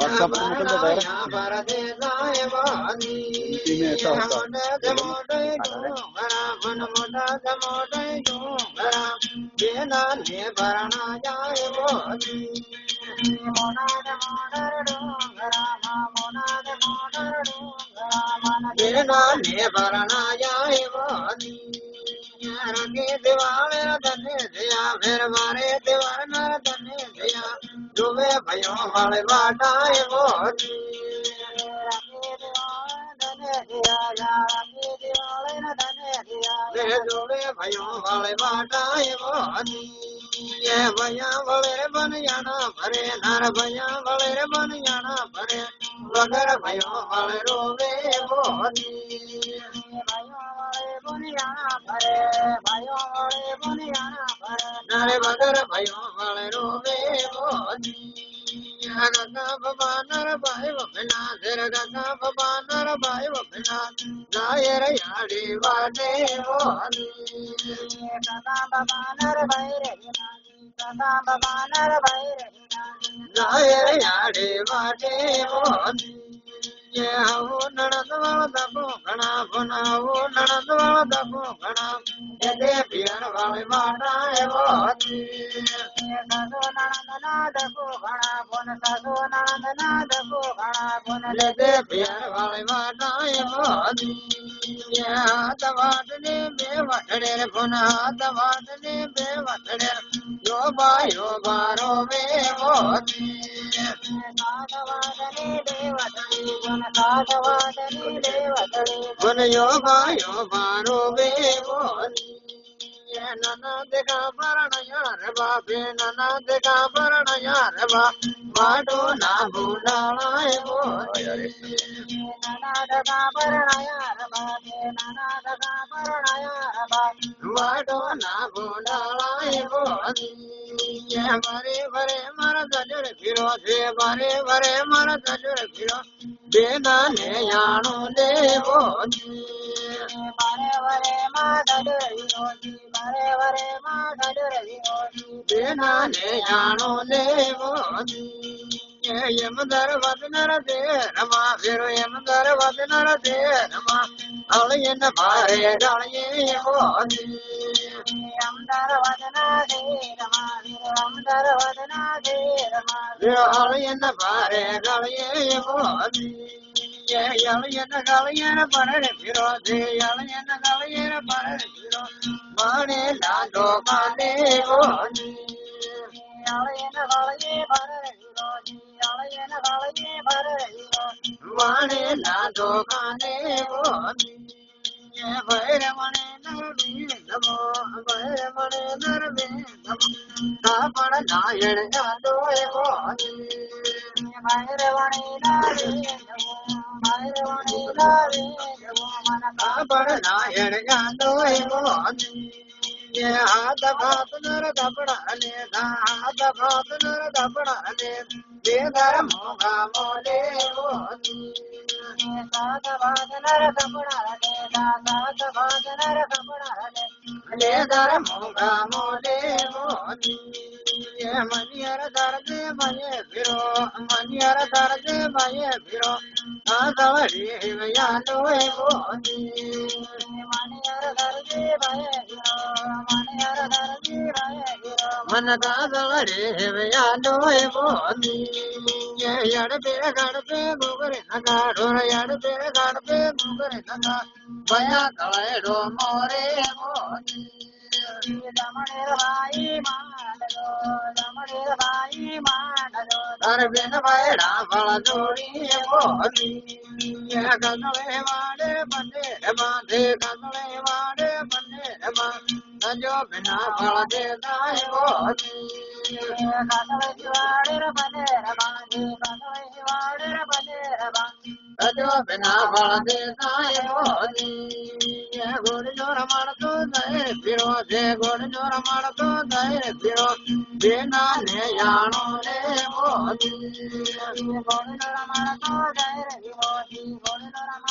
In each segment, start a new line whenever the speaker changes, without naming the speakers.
WhatsApp पे निकल जाता है इसी में ऐसा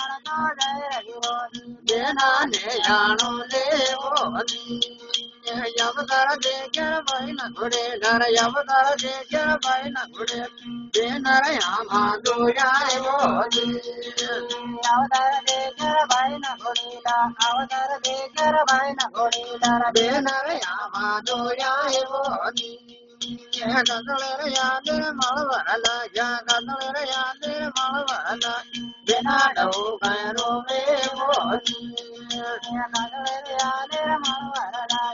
होता
देना ने जानो ले बोली यवतार देकर भाई न घुड़े घर यवतार देकर भाई न घुड़े देना यामा दो जाए बोली अवतार देकर भाई न घुड़ीला अवतार देकर भाई न घुड़ीला देना यामा दो जाए बोली कदलर याद मलवरला या कदलर याद मलवरला बिना डो गैरो में बोली कदलर याद मलवरला